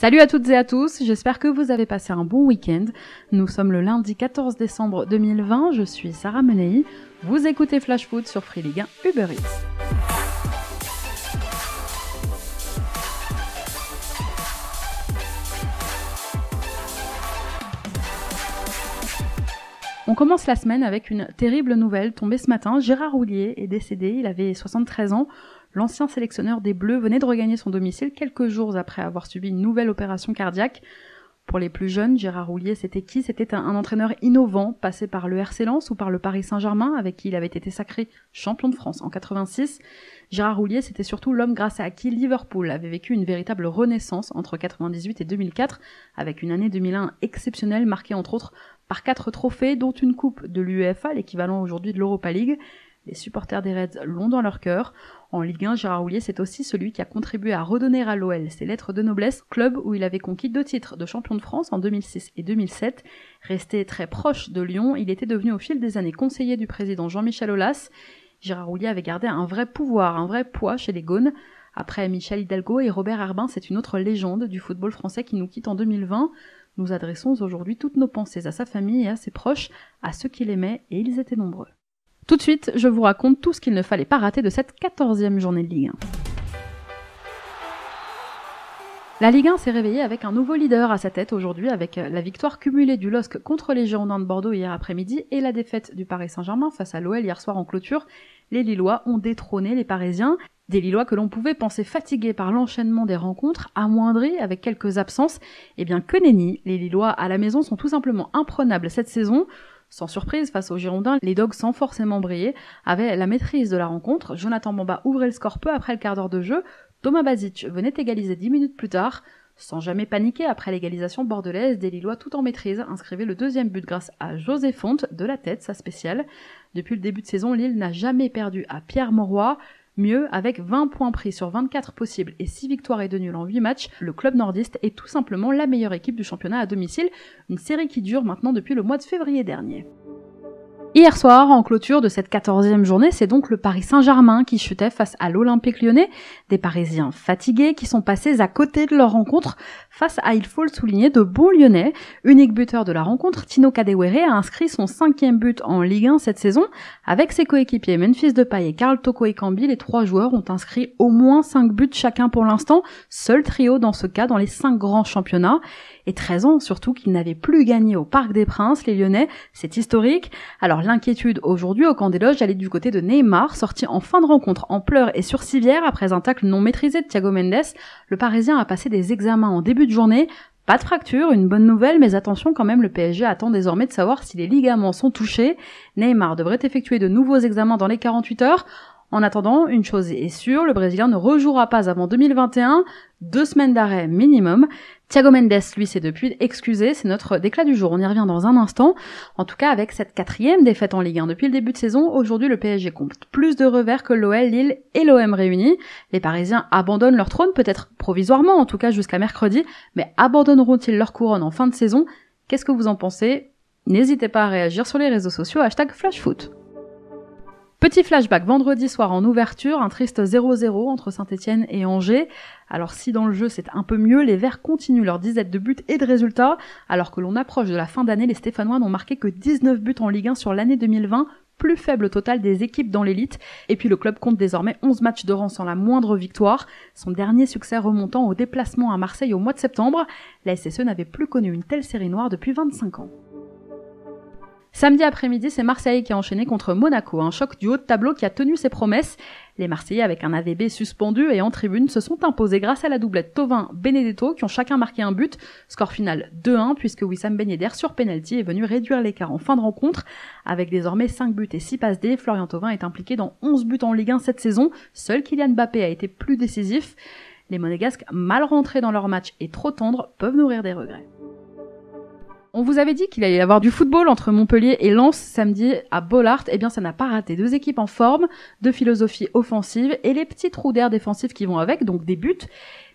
Salut à toutes et à tous, j'espère que vous avez passé un bon week-end. Nous sommes le lundi 14 décembre 2020, je suis Sarah Menei. Vous écoutez Flash Foot sur Free Ligue 1 Uber Eats. On commence la semaine avec une terrible nouvelle tombée ce matin. Gérard Houllier est décédé, il avait 73 ans. L'ancien sélectionneur des Bleus venait de regagner son domicile quelques jours après avoir subi une nouvelle opération cardiaque. Pour les plus jeunes, Gérard Houllier, c'était qui ? C'était un entraîneur innovant, passé par le RC Lens ou par le Paris Saint-Germain, avec qui il avait été sacré champion de France en 86. Gérard Houllier, c'était surtout l'homme grâce à qui Liverpool avait vécu une véritable renaissance entre 98 et 2004, avec une année 2001 exceptionnelle marquée entre autres par 4 trophées, dont une coupe de l'UEFA, l'équivalent aujourd'hui de l'Europa League. Les supporters des Reds l'ont dans leur cœur. En Ligue 1, Gérard Houllier, c'est aussi celui qui a contribué à redonner à l'OL ses lettres de noblesse, club où il avait conquis 2 titres de champion de France en 2006 et 2007. Resté très proche de Lyon, il était devenu au fil des années conseiller du président Jean-Michel Aulas. Gérard Houllier avait gardé un vrai pouvoir, un vrai poids chez les Gaunes. Après Michel Hidalgo et Robert Herbin, c'est une autre légende du football français qui nous quitte en 2020. Nous adressons aujourd'hui toutes nos pensées à sa famille et à ses proches, à ceux qui l'aimaient, et ils étaient nombreux. Tout de suite, je vous raconte tout ce qu'il ne fallait pas rater de cette 14e journée de Ligue 1. La Ligue 1 s'est réveillée avec un nouveau leader à sa tête aujourd'hui, avec la victoire cumulée du LOSC contre les Girondins de Bordeaux hier après-midi et la défaite du Paris Saint-Germain face à l'OL hier soir en clôture. Les Lillois ont détrôné les Parisiens, des Lillois que l'on pouvait penser fatigués par l'enchaînement des rencontres, amoindris avec quelques absences. Eh bien que nenni, les Lillois à la maison sont tout simplement imprenables cette saison. Sans surprise, face aux Girondins, les Dogs, sans forcément briller, avaient la maîtrise de la rencontre. Jonathan Bamba ouvrait le score peu après le quart d'heure de jeu. Thomas Basic venait égaliser 10 minutes plus tard. Sans jamais paniquer après l'égalisation bordelaise, des Lillois tout en maîtrise inscrivaient le 2e but grâce à José Fonte, de la tête, sa spéciale. Depuis le début de saison, Lille n'a jamais perdu à Pierre Mauroy. Mieux, avec 20 points pris sur 24 possibles et 6 victoires et 2 nuls en 8 matchs, le club nordiste est tout simplement la meilleure équipe du championnat à domicile, une série qui dure maintenant depuis le mois de février dernier. Hier soir, en clôture de cette 14e journée, c'est donc le Paris Saint-Germain qui chutait face à l'Olympique Lyonnais, des Parisiens fatigués qui sont passés à côté de leur rencontre face à, il faut le souligner, de bons Lyonnais. Unique buteur de la rencontre, Tino Kadewere a inscrit son 5e but en Ligue 1 cette saison. Avec ses coéquipiers Memphis Depay et Karl Toko Ekambi, les 3 joueurs ont inscrit au moins 5 buts chacun pour l'instant, seul trio dans ce cas dans les 5 grands championnats. Et 13 ans surtout qu'ils n'avaient plus gagné au Parc des Princes, les Lyonnais, c'est historique. Alors l'inquiétude aujourd'hui au camp des loges, elle est du côté de Neymar, sorti en fin de rencontre en pleurs et sur civière après un tacle non maîtrisé de Thiago Mendes. Le Parisien a passé des examens en début de journée. Pas de fracture, une bonne nouvelle, mais attention quand même, le PSG attend désormais de savoir si les ligaments sont touchés. Neymar devrait effectuer de nouveaux examens dans les 48 heures. En attendant, une chose est sûre, le Brésilien ne rejouera pas avant 2021, 2 semaines d'arrêt minimum. Thiago Mendes, lui, s'est depuis excusé, c'est notre déclat du jour, on y revient dans un instant. En tout cas, avec cette 4e défaite en Ligue 1 depuis le début de saison, aujourd'hui le PSG compte plus de revers que l'OL, Lille et l'OM réunis. Les Parisiens abandonnent leur trône, peut-être provisoirement, en tout cas jusqu'à mercredi, mais abandonneront-ils leur couronne en fin de saison ? Qu'est-ce que vous en pensez ? N'hésitez pas à réagir sur les réseaux sociaux, #FlashFoot. Petit flashback vendredi soir en ouverture, un triste 0-0 entre Saint-Etienne et Angers. Alors si dans le jeu c'est un peu mieux, les Verts continuent leur disette de buts et de résultats. Alors que l'on approche de la fin d'année, les Stéphanois n'ont marqué que 19 buts en Ligue 1 sur l'année 2020, plus faible total des équipes dans l'élite. Et puis le club compte désormais 11 matchs de rang sans la moindre victoire. Son dernier succès remontant au déplacement à Marseille au mois de septembre. La SSE n'avait plus connu une telle série noire depuis 25 ans. Samedi après-midi, c'est Marseille qui a enchaîné contre Monaco, un choc du haut de tableau qui a tenu ses promesses. Les Marseillais, avec un AVB suspendu et en tribune, se sont imposés grâce à la doublette Thauvin-Benedetto qui ont chacun marqué un but. Score final 2-1 puisque Wissam Ben Yedder sur penalty est venu réduire l'écart en fin de rencontre. Avec désormais 5 buts et 6 passes D, Florian Thauvin est impliqué dans 11 buts en Ligue 1 cette saison. Seul Kylian Mbappé a été plus décisif. Les Monégasques, mal rentrés dans leur match et trop tendres, peuvent nourrir des regrets. On vous avait dit qu'il allait y avoir du football entre Montpellier et Lens samedi à Bollaert. Eh bien, ça n'a pas raté. 2 équipes en forme, de philosophie offensive et les petits trous d'air défensifs qui vont avec, donc des buts.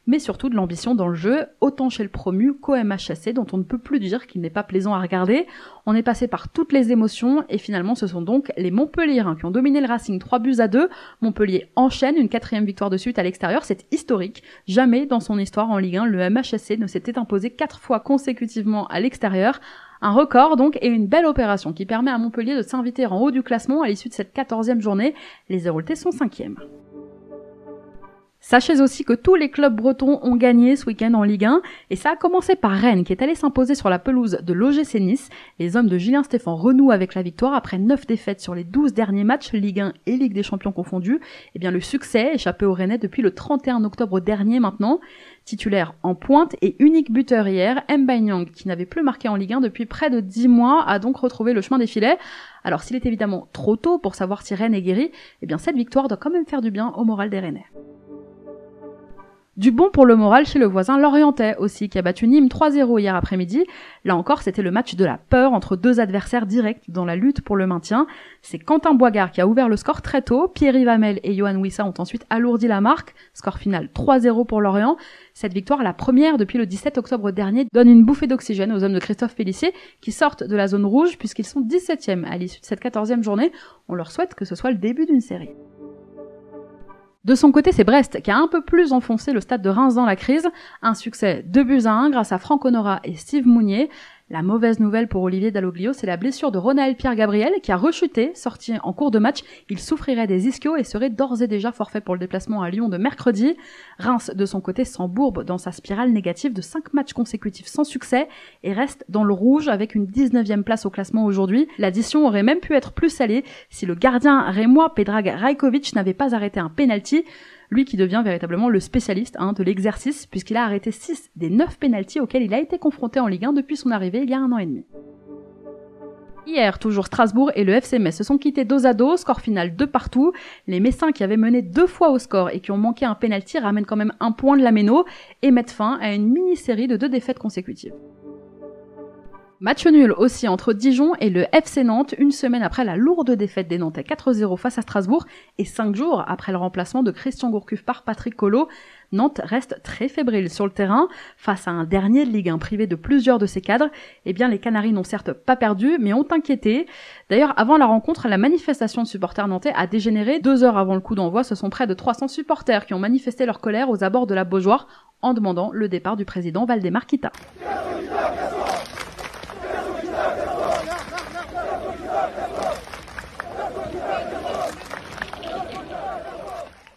mais surtout de l'ambition dans le jeu, autant chez le promu qu'au MHSC, dont on ne peut plus dire qu'il n'est pas plaisant à regarder. On est passé par toutes les émotions, et finalement ce sont donc les Montpelliérains qui ont dominé le Racing 3-2. Montpellier enchaîne une 4e victoire de suite à l'extérieur, c'est historique. Jamais dans son histoire en Ligue 1, le MHSC ne s'était imposé 4 fois consécutivement à l'extérieur. Un record donc et une belle opération qui permet à Montpellier de s'inviter en haut du classement à l'issue de cette 14e journée. Les Héraultais sont 5e. Sachez aussi que tous les clubs bretons ont gagné ce week-end en Ligue 1, et ça a commencé par Rennes qui est allé s'imposer sur la pelouse de l'OGC Nice. Les hommes de Julien Stéphan renouent avec la victoire après 9 défaites sur les 12 derniers matchs, Ligue 1 et Ligue des Champions confondus. Eh bien le succès échappé aux Rennais depuis le 31 octobre dernier maintenant. Titulaire en pointe et unique buteur hier, Mbaye Niang, qui n'avait plus marqué en Ligue 1 depuis près de 10 mois, a donc retrouvé le chemin des filets. Alors s'il est évidemment trop tôt pour savoir si Rennes est guéri, eh bien cette victoire doit quand même faire du bien au moral des Rennais. Du bon pour le moral chez le voisin lorientais aussi, qui a battu Nîmes 3-0 hier après-midi. Là encore, c'était le match de la peur entre deux adversaires directs dans la lutte pour le maintien. C'est Quentin Boigard qui a ouvert le score très tôt. Pierre-Yves Hamel et Yohan Wissa ont ensuite alourdi la marque. Score final 3-0 pour Lorient. Cette victoire, la première depuis le 17 octobre dernier, donne une bouffée d'oxygène aux hommes de Christophe Pélissier qui sortent de la zone rouge puisqu'ils sont 17e à l'issue de cette 14e journée. On leur souhaite que ce soit le début d'une série. De son côté, c'est Brest qui a un peu plus enfoncé le stade de Reims dans la crise. Un succès 2-1 grâce à Franck Honora et Steve Mounier. La mauvaise nouvelle pour Olivier Dalloglio, c'est la blessure de Ronaël Pierre-Gabriel qui a rechuté, sorti en cours de match. Il souffrirait des ischios et serait d'ores et déjà forfait pour le déplacement à Lyon de mercredi. Reims, de son côté, s'embourbe dans sa spirale négative de 5 matchs consécutifs sans succès et reste dans le rouge avec une 19e place au classement aujourd'hui. L'addition aurait même pu être plus salée si le gardien rémois Predrag Rajkovic n'avait pas arrêté un penalty. Lui qui devient véritablement le spécialiste de l'exercice, puisqu'il a arrêté 6 des 9 pénaltys auxquels il a été confronté en Ligue 1 depuis son arrivée il y a 1 an et demi. Hier, toujours Strasbourg et le FC Metz se sont quittés dos à dos, score final 2-2. Les Messins qui avaient mené 2 fois au score et qui ont manqué un pénalty ramènent quand même 1 point de la Méno et mettent fin à une mini-série de 2 défaites consécutives. Match nul aussi entre Dijon et le FC Nantes, une semaine après la lourde défaite des Nantais 4-0 face à Strasbourg et 5 jours après le remplacement de Christian Gourcuff par Patrick Collot. Nantes reste très fébrile sur le terrain. Face à un dernier de Ligue 1 privé de plusieurs de ses cadres, eh bien les Canaries n'ont certes pas perdu, mais ont inquiété. D'ailleurs, avant la rencontre, la manifestation de supporters nantais a dégénéré. 2 heures avant le coup d'envoi, ce sont près de 300 supporters qui ont manifesté leur colère aux abords de la Beaujoire en demandant le départ du président Valdemar Kita.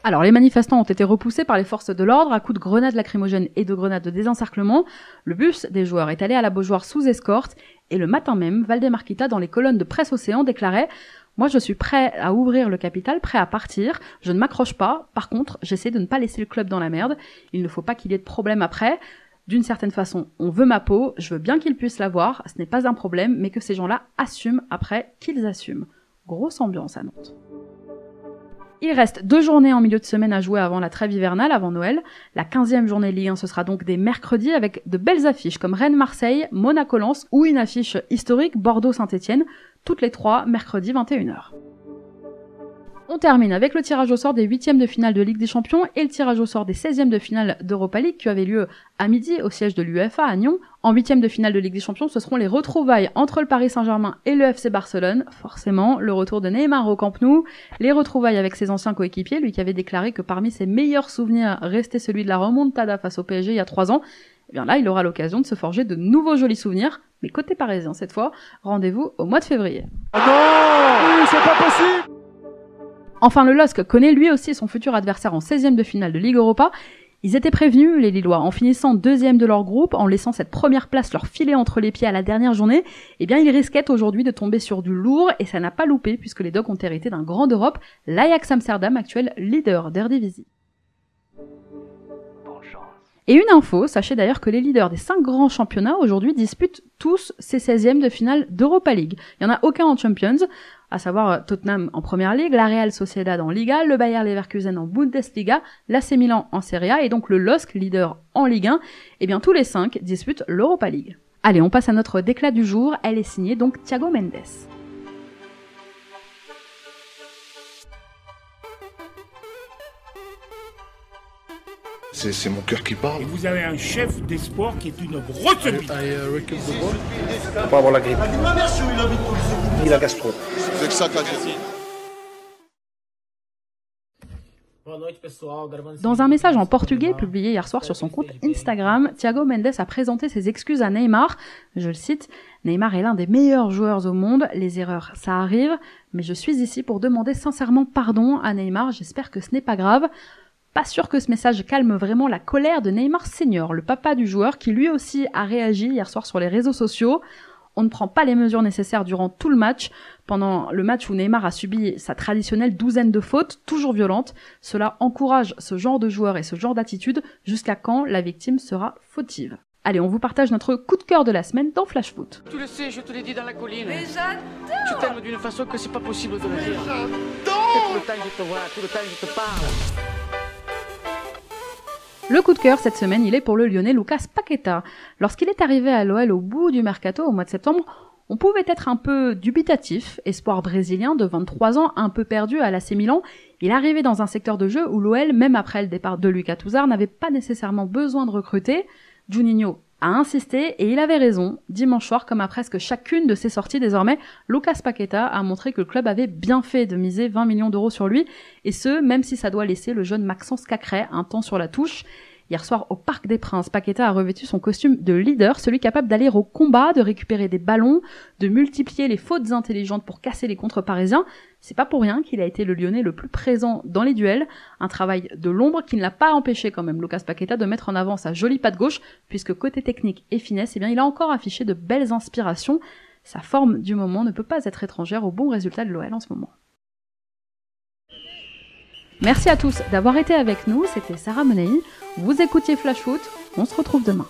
Alors, les manifestants ont été repoussés par les forces de l'ordre à coups de grenades lacrymogènes et de grenades de désencerclement. Le bus des joueurs est allé à la Beaujoire sous escorte et le matin même, Valdemar Kita, dans les colonnes de Presse Océan, déclarait « Moi, je suis prêt à ouvrir le capital, prêt à partir. Je ne m'accroche pas. Par contre, j'essaie de ne pas laisser le club dans la merde. Il ne faut pas qu'il y ait de problème après. D'une certaine façon, on veut ma peau. Je veux bien qu'ils puissent l'avoir. Ce n'est pas un problème, mais que ces gens-là assument après qu'ils assument. » Grosse ambiance à Nantes. Il reste 2 journées en milieu de semaine à jouer avant la trêve hivernale, avant Noël. La 15e journée Ligue 1, ce sera donc des mercredis avec de belles affiches comme Rennes-Marseille, Monaco-Lens ou une affiche historique Bordeaux-Saint-Etienne, toutes les 3 mercredi 21h. On termine avec le tirage au sort des 8e de finale de Ligue des Champions et le tirage au sort des 16e de finale d'Europa League qui avait lieu à midi au siège de l'UEFA à Nyon. En 8e de finale de Ligue des Champions, ce seront les retrouvailles entre le Paris Saint-Germain et le FC Barcelone. Forcément, le retour de Neymar au Camp Nou, les retrouvailles avec ses anciens coéquipiers, lui qui avait déclaré que parmi ses meilleurs souvenirs restait celui de la remontada face au PSG il y a 3 ans. Et bien là, il aura l'occasion de se forger de nouveaux jolis souvenirs, mais côté parisien cette fois. Rendez-vous au mois de février. Ah non, oui, c'est pas possible. Enfin, le LOSC connaît lui aussi son futur adversaire en 16e de finale de Ligue Europa. Ils étaient prévenus, les Lillois, en finissant 2e de leur groupe, en laissant cette première place leur filer entre les pieds à la dernière journée. Eh bien, ils risquaient aujourd'hui de tomber sur du lourd, et ça n'a pas loupé, puisque les Dogs ont hérité d'un grand d'Europe, l'Ajax Amsterdam, actuel leader d'Eredivisie. Et une info, sachez d'ailleurs que les leaders des 5 grands championnats aujourd'hui disputent tous ces 16e de finale d'Europa League. Il n'y en a aucun en Champions, à savoir Tottenham en Première Ligue, la Real Sociedad en Liga, le Bayer Leverkusen en Bundesliga, l'AC Milan en Serie A et donc le LOSC, leader en Ligue 1. Et bien tous les 5 disputent l'Europa League. Allez, on passe à notre déclat du jour, elle est signée donc Thiago Mendes. C'est mon cœur qui parle. Et vous avez un chef d'espoir qui est une grosse bite. Il faut pas avoir la grippe. Ni la gastro. C'est que ça qu'a dit. Dans un message en portugais publié hier soir sur son compte Instagram, Thiago Mendes a présenté ses excuses à Neymar. Je le cite, « Neymar est l'un des meilleurs joueurs au monde, les erreurs ça arrive, mais je suis ici pour demander sincèrement pardon à Neymar, j'espère que ce n'est pas grave ». Pas sûr que ce message calme vraiment la colère de Neymar Senior, le papa du joueur qui lui aussi a réagi hier soir sur les réseaux sociaux. On ne prend pas les mesures nécessaires durant tout le match. Pendant le match où Neymar a subi sa traditionnelle douzaine de fautes, toujours violentes, cela encourage ce genre de joueur et ce genre d'attitude jusqu'à quand la victime sera fautive. Allez, on vous partage notre coup de cœur de la semaine dans Flash Foot. Tu le sais, je te l'ai dit dans la colline. Mais j'adore! Tu t'aimes d'une façon que c'est pas possible de le dire. Tout le temps je te vois, tout le temps je te parle. Le coup de cœur cette semaine, il est pour le Lyonnais Lucas Paqueta. Lorsqu'il est arrivé à l'OL au bout du mercato au mois de septembre, on pouvait être un peu dubitatif. Espoir brésilien de 23 ans, un peu perdu à l'AC Milan, il arrivait dans un secteur de jeu où l'OL, même après le départ de Lucas Touzard, n'avait pas nécessairement besoin de recruter. Juninho a insisté et il avait raison. Dimanche soir, comme à presque chacune de ses sorties désormais, Lucas Paqueta a montré que le club avait bien fait de miser 20 millions d'euros sur lui, et ce, même si ça doit laisser le jeune Maxence Cacré un temps sur la touche. Hier soir, au Parc des Princes, Paqueta a revêtu son costume de leader, celui capable d'aller au combat, de récupérer des ballons, de multiplier les fautes intelligentes pour casser les contres parisiens. C'est pas pour rien qu'il a été le Lyonnais le plus présent dans les duels, un travail de l'ombre qui ne l'a pas empêché quand même Lucas Paqueta de mettre en avant sa jolie patte gauche, puisque côté technique et finesse, eh bien, il a encore affiché de belles inspirations. Sa forme du moment ne peut pas être étrangère au bon résultat de l'OL en ce moment. Merci à tous d'avoir été avec nous, c'était Sarah Menei, vous écoutiez Flash Foot, on se retrouve demain.